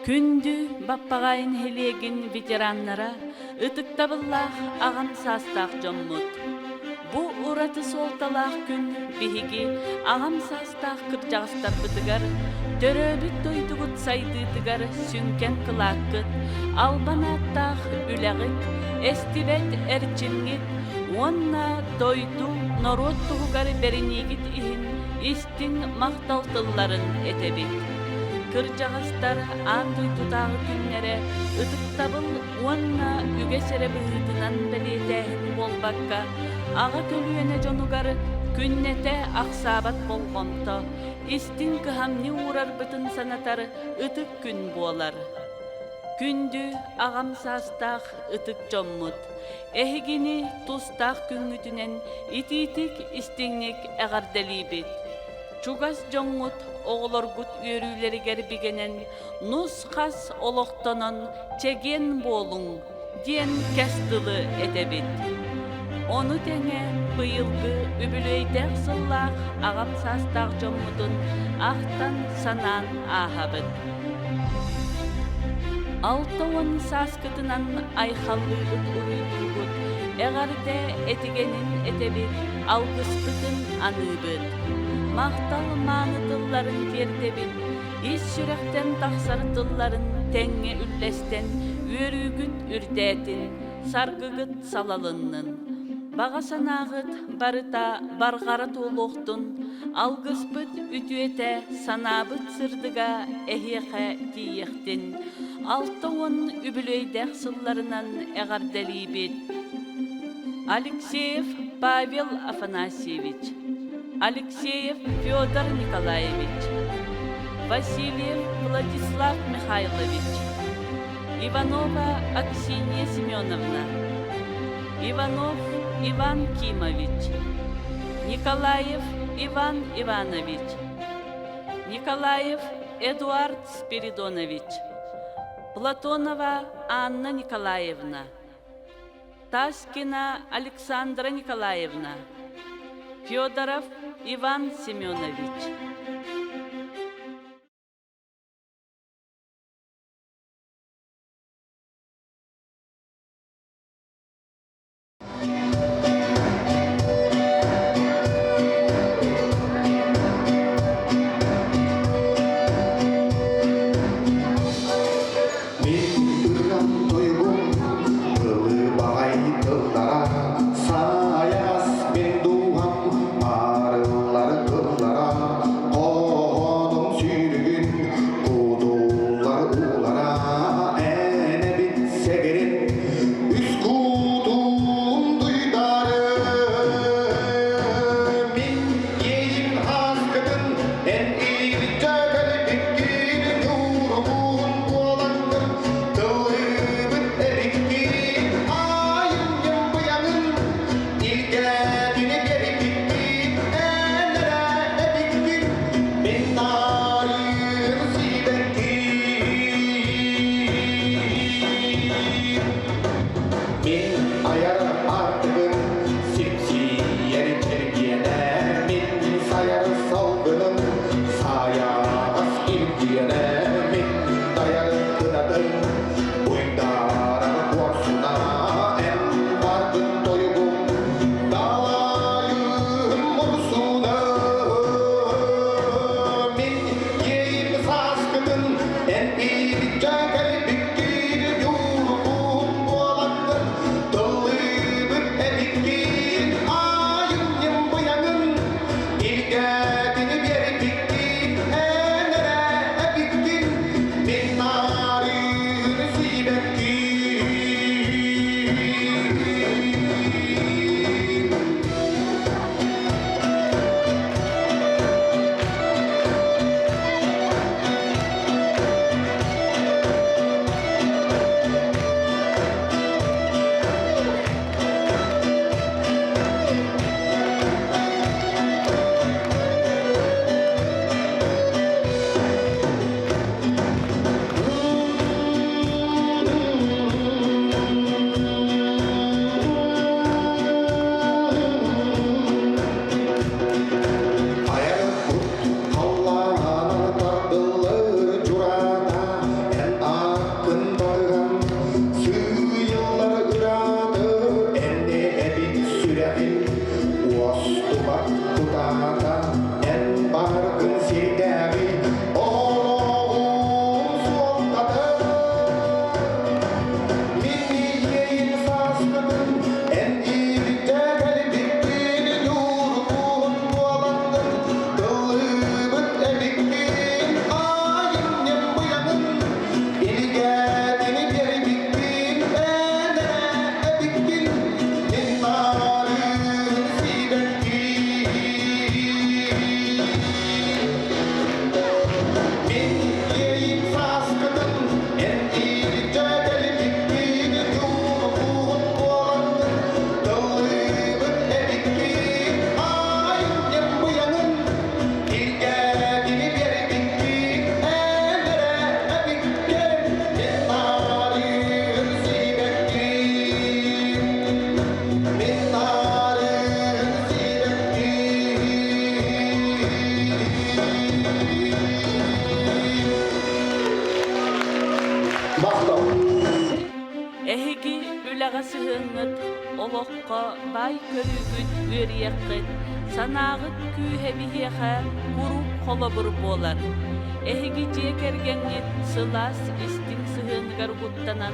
Күндү баппагайын хелегин ветераннара ытыктабыллах агам састак жоммут. Бу ураты солталах күн биһиги агам састак кыржагыстар бытыгар, төрөбүт тойдугут сайдыдыгар сүнкен кылаккыт, албанаттах үлегит, эстибет эрчингит, онна дойду нороттугар беринигит ихин истин макталтылларын этебит. Кыржагастар андый тутагы күннере ытыктабыл онна үгесере быһытынан белетехин болбакка ага көлүене жонугар күннете аксабат болгонто истин кыхамни урар бытын санатар ытык күн болар. Күндү агам састах ытык жоммут. Эхигини тустах күнгүтүнен ититик истиңник эгарделибит. Чугас жоңут оғлоргут үйрүлеригер бигенен нус хас олоқтонон чеген болуң диен кәстылы этебит. Оны теңе быйылгы үбүлөйдек сыллах агам састақ жоммутун ақтан санан ахабыт. Алтауын саскытынан айхаллыгыт уйдугут эгарде этигенин этебит алгыспытын аныбыт. Мақтал маанытылларын тердебит, ис сүректен тақсартылларын теңе үллестен өрүгүт үрдәтин, саргыгыт салалыннын. Баға санағыт барыта барғара толуқтын, алгыспыт үтүете санабыт сырдыга эхеқе тиектин, алтауын үбілөйдәк сылларынан эғарделибит. Алексеев Павел Афанасьевич, Алексеев Федор Николаевич, Васильев Владислав Михайлович, Иванова Аксинья Семеновна, Иванов Иван Кимович, Николаев Иван Иванович, Николаев Эдуард Спиридонович, Платонова Анна Николаевна, Таскина Александра Николаевна, Федоров Иван Семенович. Ülaga sığınıt, oloqqa bay körügüt üöriyekket, sanağıt kühebihiyeha kurup holobur bolar. Ehigi jekergengit sılas istin sığınıgar guttanan,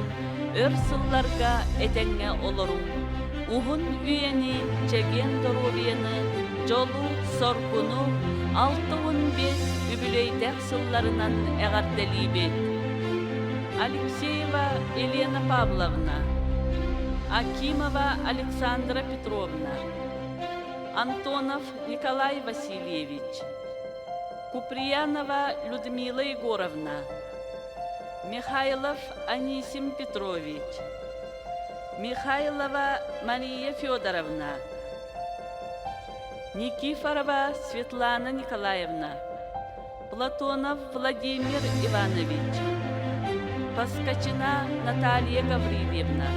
ör sıllarga etenge olorum. Uhun üyeni, çegen doruriyanı, jolu sorgunu, 6-5 übüleydek sıllarından eğardelibet. Алексеева Елена Павловна, Акимова Александра Петровна, Антонов Николай Васильевич, Куприянова Людмила Егоровна, Михайлов Анисим Петрович, Михайлова Мария Федоровна, Никифорова Светлана Николаевна, Платонов Владимир Иванович, Паскачина Наталья Гаврильевна.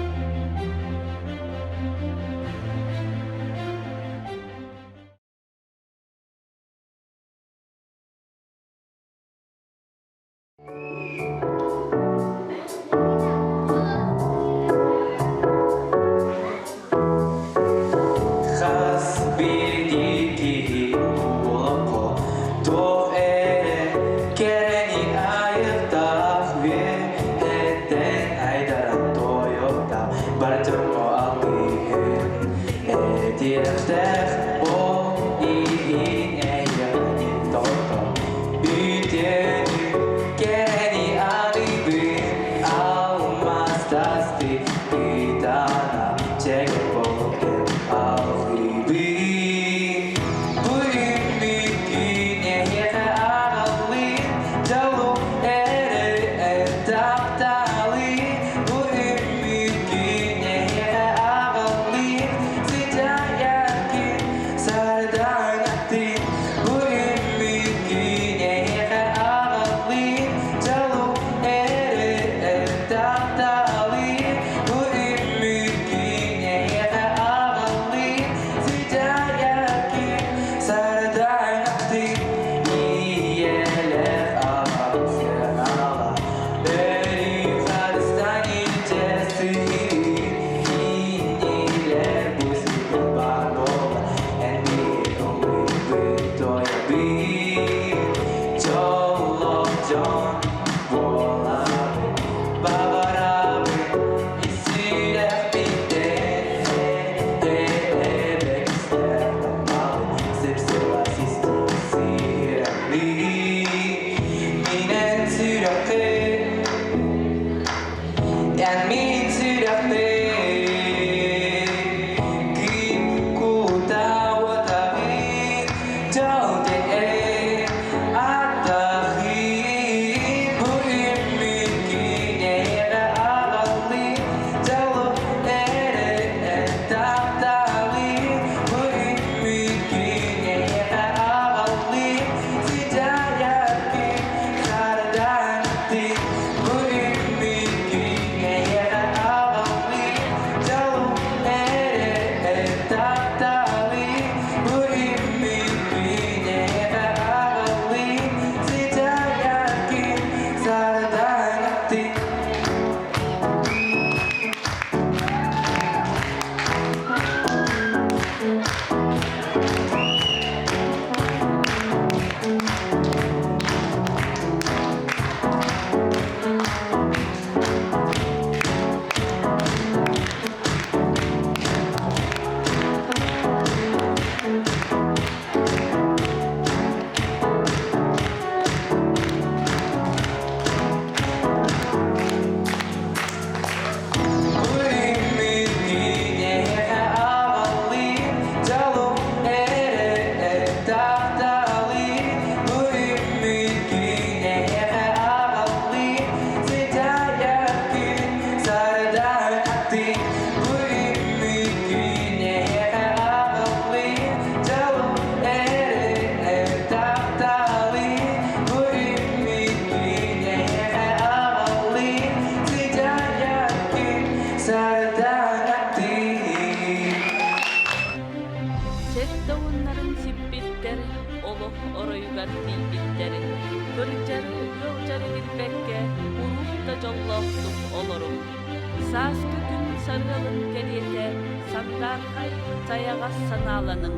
Saskı gün sarılın geliyete, sandarkay tayağa sanalanın.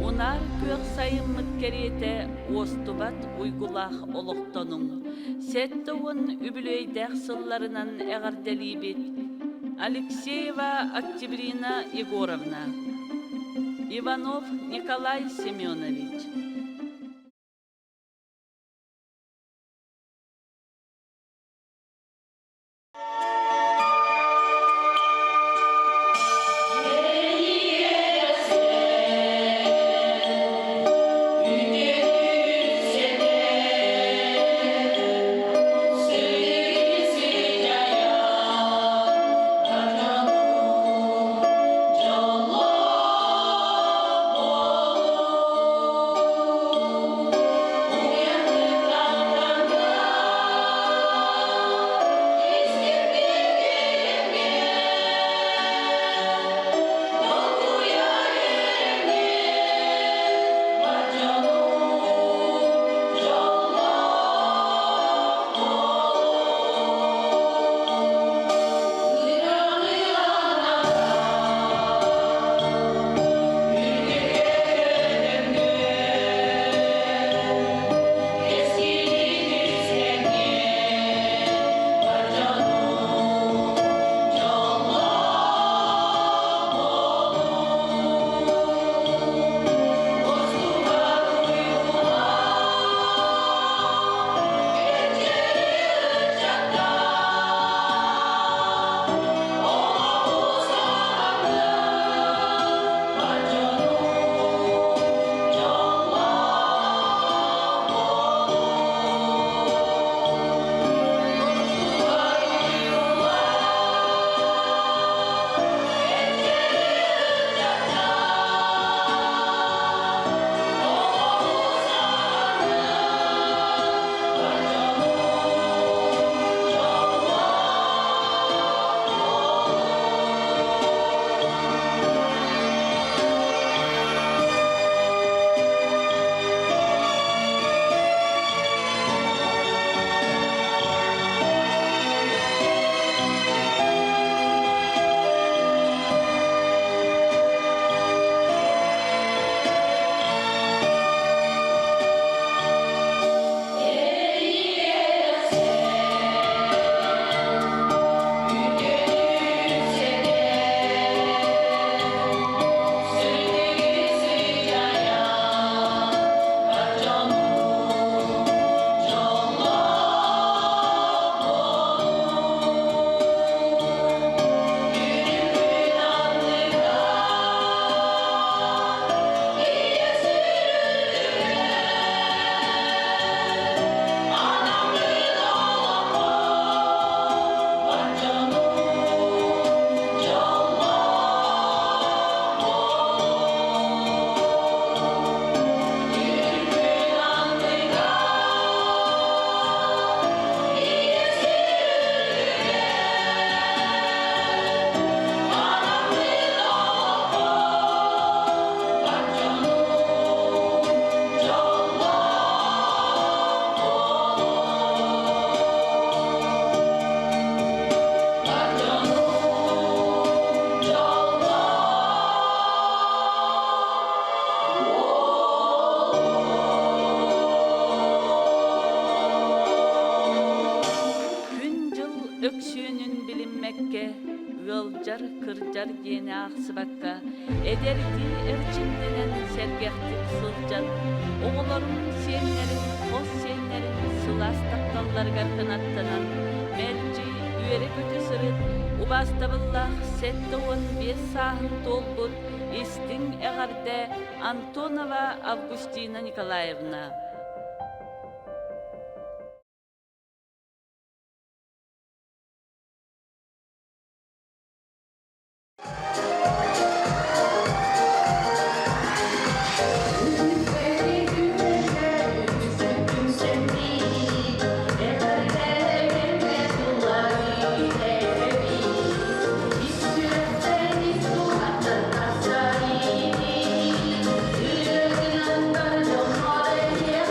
Onar kök sayımlık geliyete, ostubat uygulaq oluqtonun. Settovun übülöydek sıllarından eğardelibet. Алексеева Октябрина Егоровна. Иванов Николай Семенович. Öksüğünün bilinmekke, yolcar kırcar yeni aksıbakka, ederdi erçindenen sergehtik sılcan, oğullarım senlerin, hoş senlerin, sılas taktallar garkanattanan, merci, üyere kötüsürün, ubastabıllah, settoğun bir sahın dolbur, istin eğarde Antonova Avgustina Nikolaevna. Yeah.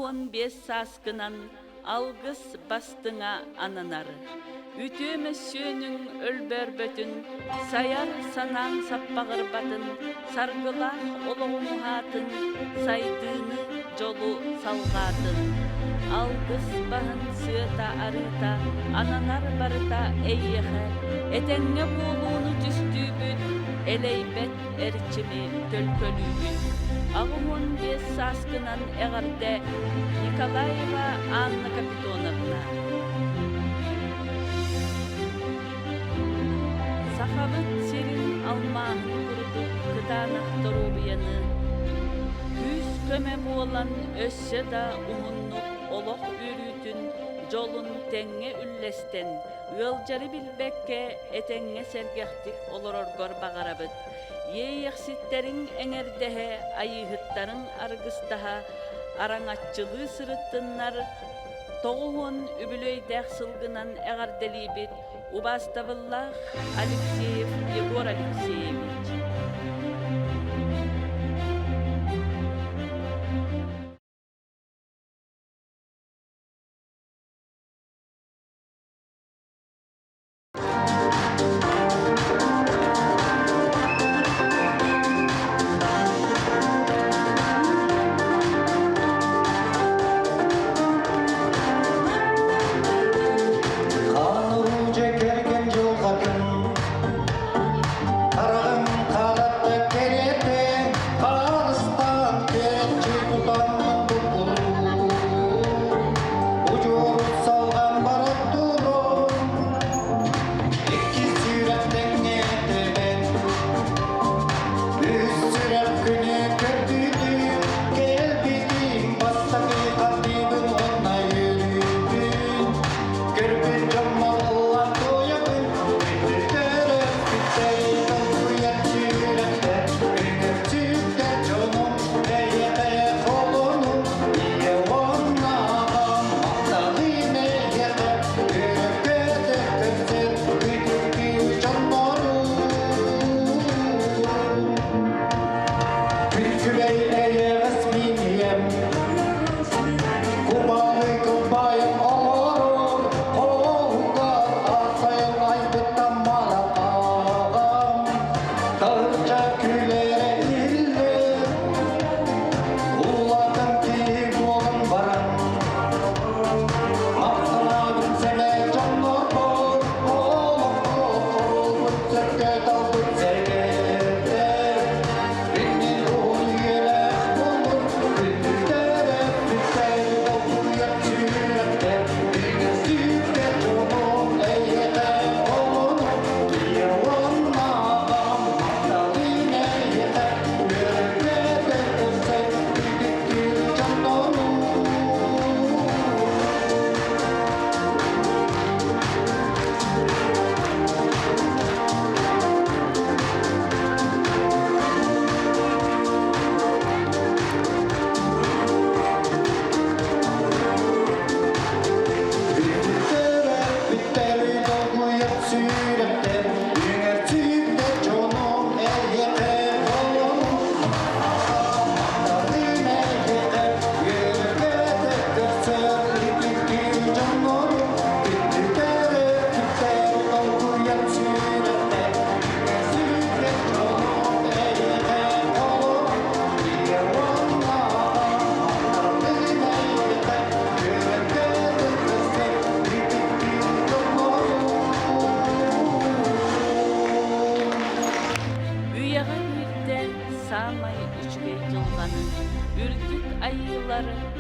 Ағуын бес саскынан алгыс бастыңа ананары. Үтөмес сөнің өлбөр бөтін, саяр санаң саппағыр батын, саргылақ олығын хатын, сайдыны жолу салғатын. Алгыс бағын сыта арыта, ананар барыта әйеқі, әтәңе болуыны жүстүйбіт, әлейбет әрчімі төлкөлүйбіт. Ағуын бес саскынан әғірді Николаева Анна Капитоновна. Сахабыт серин алмағын күрді кытанақ торубияны. Күз көме болан өссі да ұғыннық олық үрүтін жолын тәңе үллестен. Өлжары білбекке әтәңе сәргәқтік олороргор бағарабыт. Ейекситтерин әңердеhe айығыттарын аргыстаha араңатчылы сырыттыннар тоғуын үбілөйдәқ сылгынан әғарделейбет Убаставыллах Алексеев Егор Алексеевич.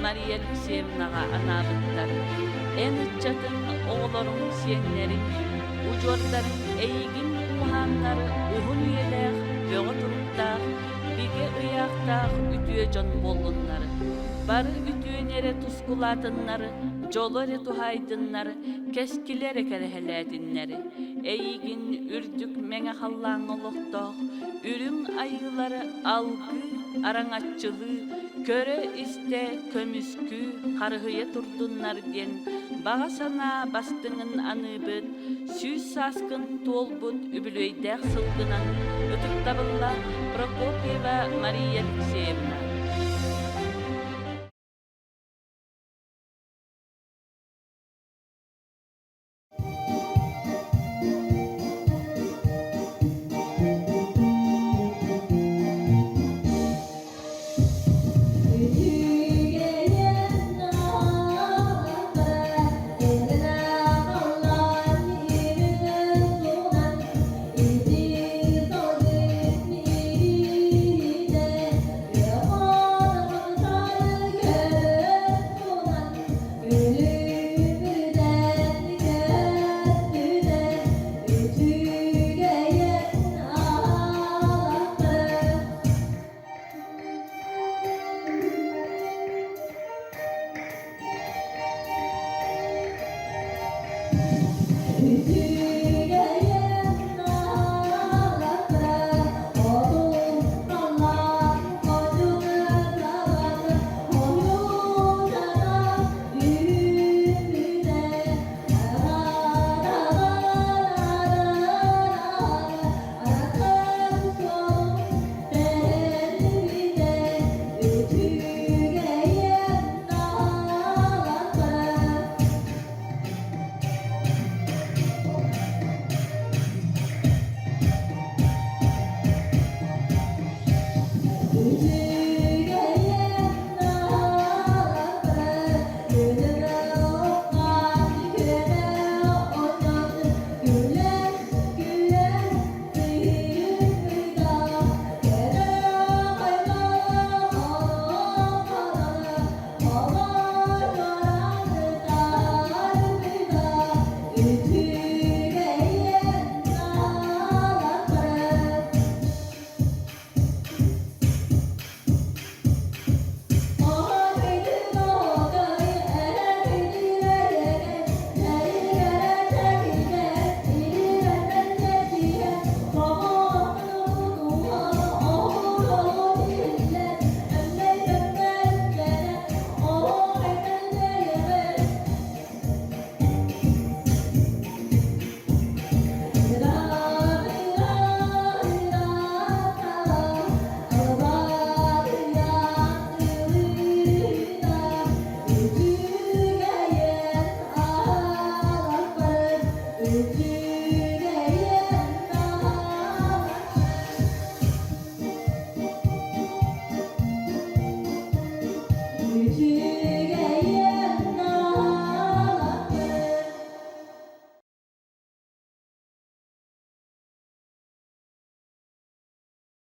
Maria Alexeyevnaga anabıttar. En uçatın oğullarımın siyenlerin, ucordların eygin muhanları uhun üyeler, böğü turuptağ, bige ıyaqtağ ütüye can bollunları. Barı ütüyenere tuskulatınları, jolore tuhaydınları, keskilere kereheledinleri. Eygin ürdük mene hallan oluqtağ, ürün ayıları algı, araŋatçılığı, köre iste kömüskü karıhıya turdunlar den bağa sana bastığın anıbıt süz saskın tolbut übülöydek sılgınan ötük tabılla Prokopieva Maria Alexeyevna